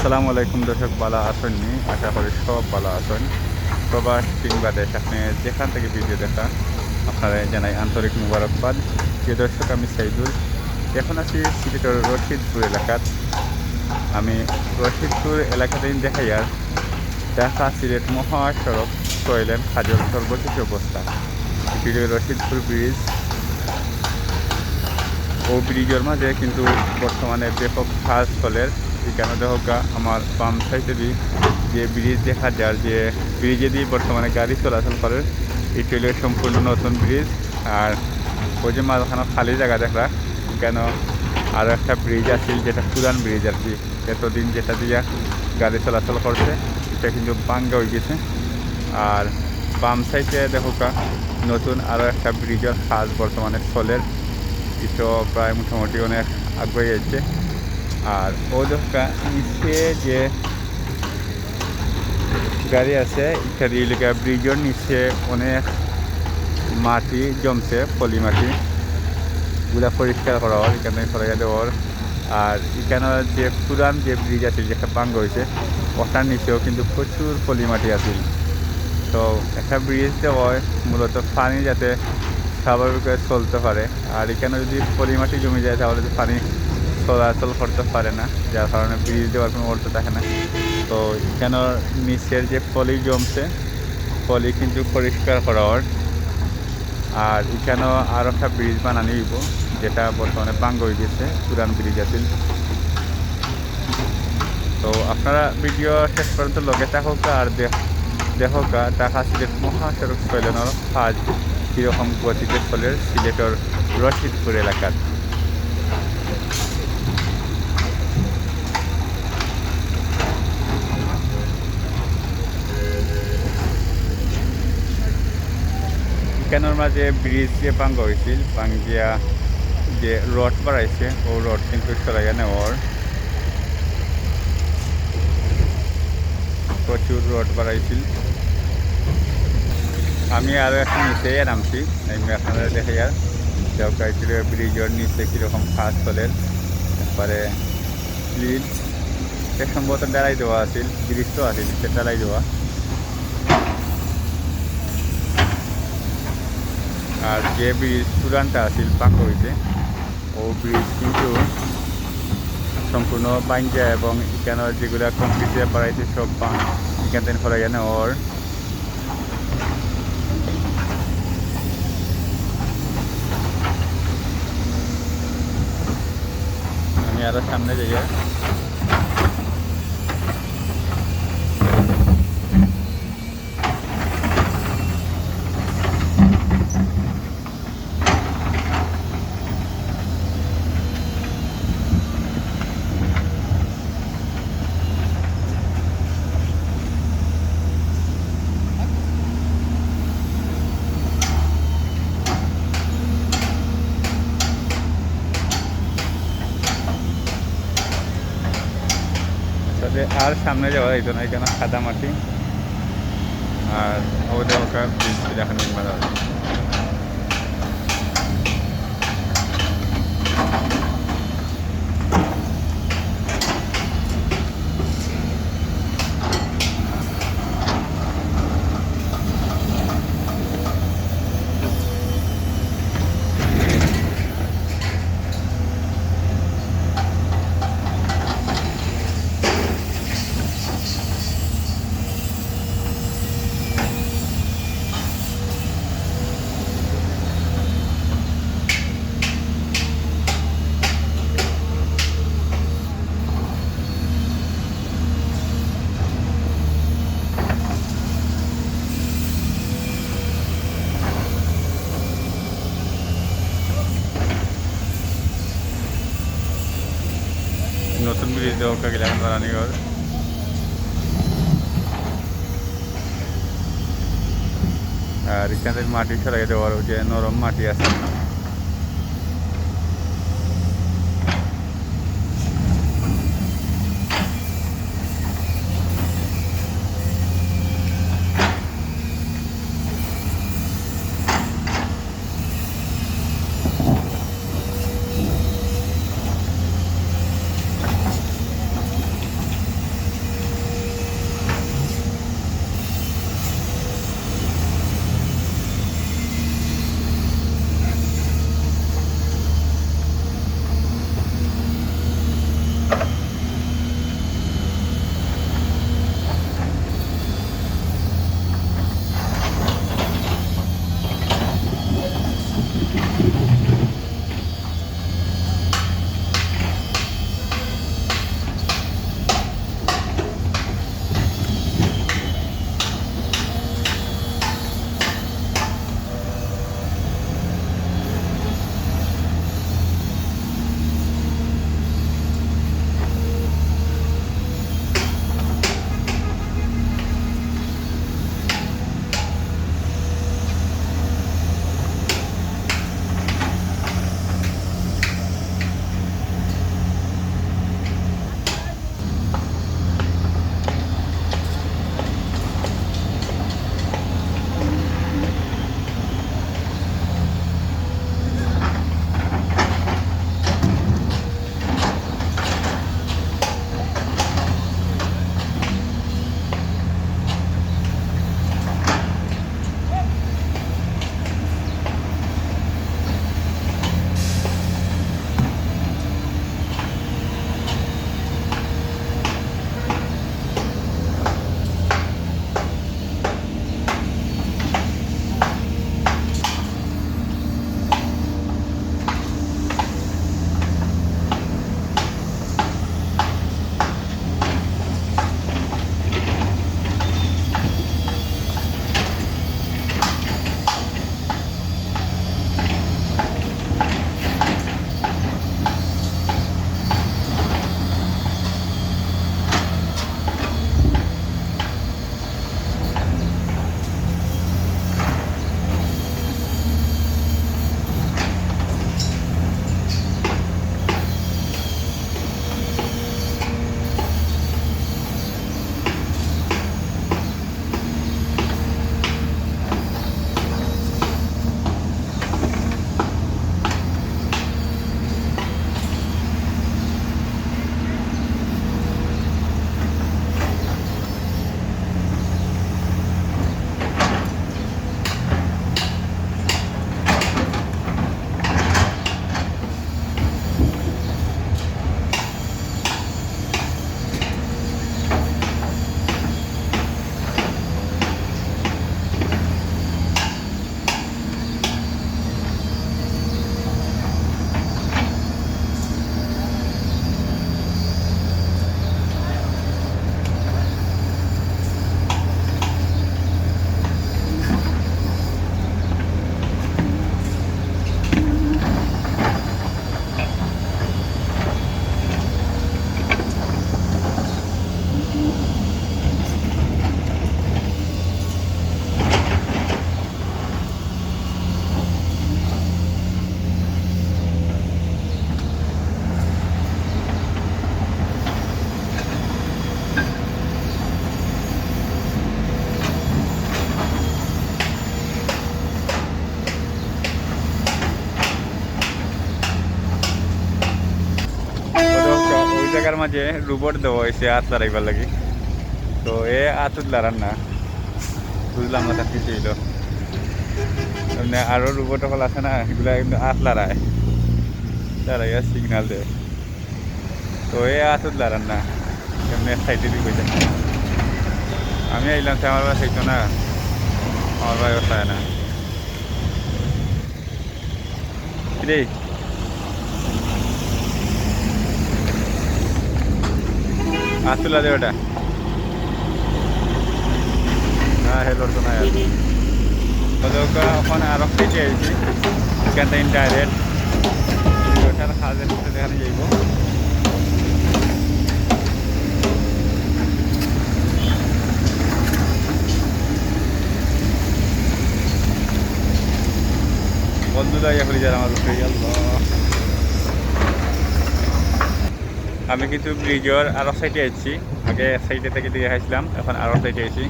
আসসালামু আলাইকুম দর্শক, বালা আসেননি, আশা করি সব ভালো আছেন। প্রবাস কিংবা দেশ, আপনি যেখান থেকে ভিডিও দেখা আপনারা জানাই আন্তরিক মুবারকবাদ। প্রিয় দর্শক, আমি সাইদুল, এখন আছি সিলেটের রশিদপুর এলাকাত। আমি রশিদপুর এলাকাতে দেখাই আর ঢাকা সিলেট মহাসড়ক 6 লেন খাজল সর্বশেষ অবস্থা। এটি রশিদপুর ব্রিজ। ও ব্রিজের মাঝে কিন্তু বর্তমানে ব্যাপক কাজ চলের। এখানে দেখা আমার বাম সাইডে যে ব্রিজ দেখা যায়, যে ব্রিজে দিয়ে বর্তমানে গাড়ি চলাচল করে, এটি হলো সম্পূর্ণ নতুন ব্রিজ। আর ওই যে মাঝখানে খালি জায়গা দেখা, এখানে আরও একটা ব্রিজ আছে, যেটা পুরান ব্রিজ আর কি। এতদিন যেটা দিয়ে গাড়ি চলাচল করছে, এটা কিন্তু ভাঙ্গা হয়ে গেছে। আর বাম সাইডে দেখা নতুন আরও একটা ব্রিজের কাজ বর্তমানে চলের। এটা প্রায় মোটামুটি অনেক আগে যাচ্ছে। আর ও দেখা নিচে যে গাড়ি আছে, ইত্যাদি এলাকা ব্রিজের নিচে অনেক মাটি জমছে, পলি মাটি, গুলা পরিষ্কার করা হয়, এখানে সরাইয়া দেওয়ার। আর এখানে যে পুরান যে ব্রিজ আছে, যেটা ভাঙ্গ হয়েছে, ওটার নিচেও কিন্তু প্রচুর পলি মাটি আছে। তো একটা ব্রিজ দেওয়া হয় মূলত পানি যাতে স্বাভাবিকভাবে চলতে পারে। আর এখানে যদি পলি মাটি জমে যায়, তাহলে তো পানি চলাচল করতে পারে না, যার কারণে ব্রিজ দেওয়ার কোনো অর্থ থাকে না। তো এখানের নিচের যে পলি জমছে, পলি কিন্তু পরিষ্কার করা হয়। আর এখানেও আরও একটা ব্রিজ বানানো হইব, যেটা বর্তমানে ভাঙ্গ হয়ে গেছে, পুরান ব্রিজ আছে। তো আপনারা ভিডিও শেষ পর্যন্ত লগে থাকুক আর দেখো ঢাকা সিলেট মহাসড়ক 6 লেনের কাজ কীরকম গতিতে চলে সিলেটের রশিদপুর এলাকার। এখানের মাঝে ব্রিজ যে ভাঙ্গ হয়েছিল, ভাঙ্গিয়া যে রড বাড়াইছে, ও রড কিন্তু সরাইয়া নেওয়ার। প্রচুর রড বাড়াইছিল। আমি আরও এখন নিচে নামছি, আপনারা দেখে আর দেখাইছিল ব্রিজের নিচে কীরকম কাজ চলে। একবারে ব্রিজ সম্ভবত ডালাই দেওয়া আছিল, ব্রিজ তো আছে নিচে ডালাই দেওয়া। আর যে ব্রিজ পুরানটা আছিল ভাঙ্গ হয়েছে, ও ব্রিজ কিন্তু সম্পূর্ণ ভাঙ্গা, এবং এখানে যেগুলো কমপ্লিট দিয়ে বাড়াইছে সব এখান থেকে ফরাইয়া নেওয়ার। আমি আরো সামনে যাই। আর সামনে যাওয়া যাইতো না, এখানে সাদা মাটি। আর ওদের ওটা ব্রিজ এখন নির্মাণ হবে। নতুন ব্রিজ দেওয়া গেলে এখন বানানি ঘর। আর এখানে মাটি সরাই দেওয়ার, যে নরম মাটি আছে। মাঝে রোবট দেওয়া হয়েছে হাত লড়াইবার লাগি। তো এ হাত লড়ান না, বুঝলাম না তার কিছু হইল। এমনি আরও রোবট সকল আছে না, এগুলা কিন্তু হাত লড়ায়, লড়াইয়া সিগনাল দেয়। তো এ হাত লড়ান না, এমনি সাইডে দিয়ে কইতেন। আমি আইলাম সে আমার বাস হইতো না, আমার ভাই চায় না রে। হাত তুলা দে ওটা। হ্যাঁ হেলো তো না ওখানে আরো ফেটে আইছি, এখান থেকে ডাইরেক্ট ওটার কাজের সাথে এখানে যাইব। বন্ধু দাইয়া ফেলে যার আমার উপরে। আমি কিন্তু ব্রিজের আরো সাইডে আইছি, আগে এক সাইডে থেকে দিয়ে আসলাম, এখন আরো সাইডে আইছি।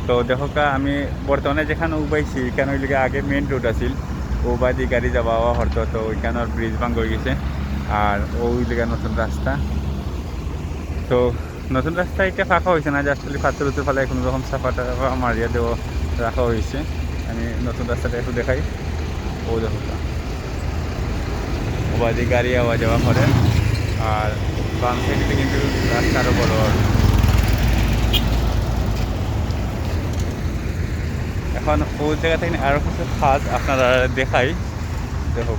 তো দেখো আমি বর্তমানে যেখানে উবাইছি এখানে ওই লিগে আগে মেন রোড আছিল, উবাই দিয়ে গাড়ি যাওয়া হতো। তো ওইখানে ব্রিজ ভাঙ হয়ে গেছে, আর ওই লিগে নতুন রাস্তা। তো নতুন রাস্তা এটা ফাঁকা হয়েছে না, জাস্ট পাথর উত্তর ফেলে কোনো রকম সাফা টাফা মারিয়া দেওয়া রাখা হয়েছে। আমি নতুন রাস্তাটা একটু দেখাই। ও দেখো উবাই দিয়ে গাড়ি আওয়া যাওয়া করে, আর বাম সাইডে কিন্তু রাস্তা আরও বড়। এখন ওই জায়গা থেকে আরও কিছু কাজ আপনারা দেখাই, দেখো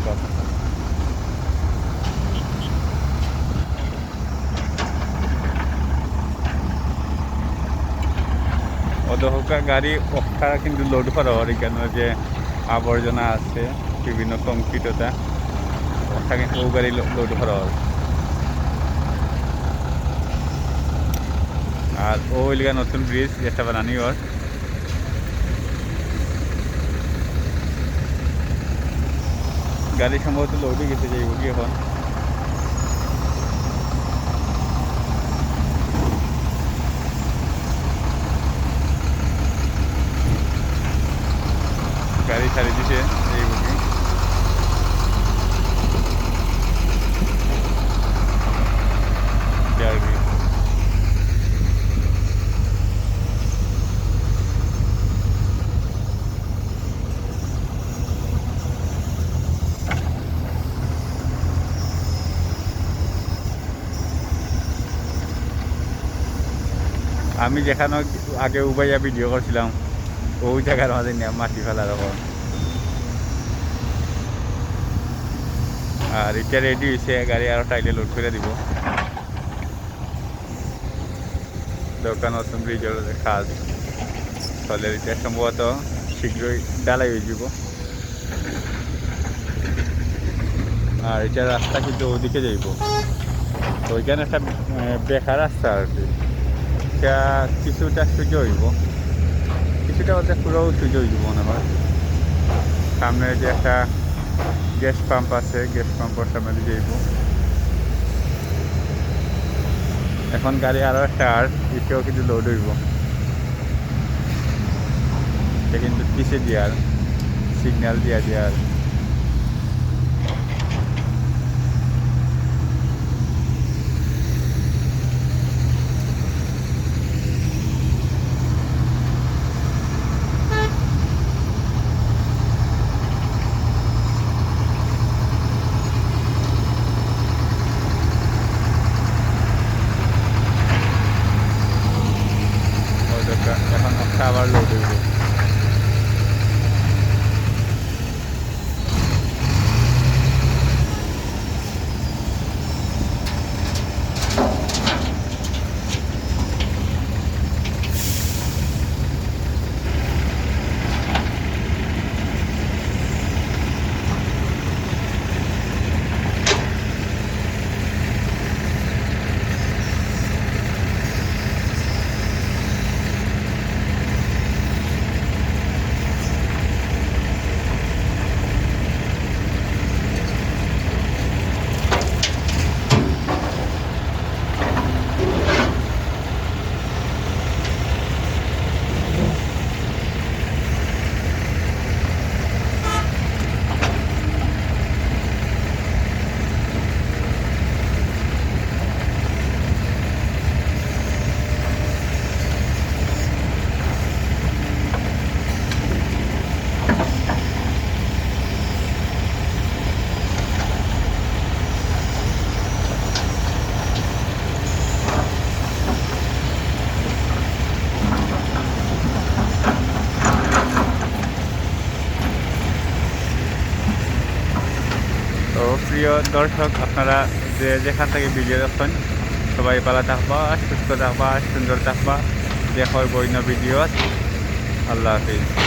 অদহকা গাড়ি অক্ষা কিন্তু লোড করা হয়, কেন যে আবর্জনা আছে বিভিন্ন কংক্রিটতা ওটা কিন্তু ও গাড়ি লোড করা হয়। আর ওই লিগা নতুন ব্রিজ যেটা বানানি ওর, গাড়ি সম্ভবত লোডই গেছে যাইব কি এখন। গাড়ি ছাড়ি দিছে যাইব কি। আমি যেখানে আগে উবাইয়া ভিডিও করছিলাম ওই জায়গার মাঝে মাটি ফেলার ওপর। আর এটা রেডি হয়েছে, গাড়ি আরো টাইলে লোড করে দিব। দোকান নতুন ব্রিজের কাজ ফলে এটা সম্ভবত শীঘ্রই ডালাই হয়ে যাব। আর এটা রাস্তা কিন্তু ওদিকে যাইব, তো ওইখানে একটা বেকার রাস্তা আর কি, এটা কিছুটা সুযোগ হইব, কিছুটা ওদের পুরো সুযোগ হইব মনে হয়। সামনে যে একটা গ্যাস পাম্প আছে, গ্যাস পাম্পের সামনে যাইব। এখন গাড়ি আরও একটা আর এটাও কিন্তু লোড হইব, এটা কিন্তু পিছিয়ে দিয়ার সিগন্যাল দিয়া দিয়ার। এখন একটা আবার লোড হইব। প্রিয় দর্শক, আপনারা যে যেখান থেকে ভিডিও দেখছেন সবাই ভালো থাকবা, সুস্থ থাকবা, সুন্দর থাকবা। দেখা হয় বইন ভিডিও। আল্লাহ হাফিজ।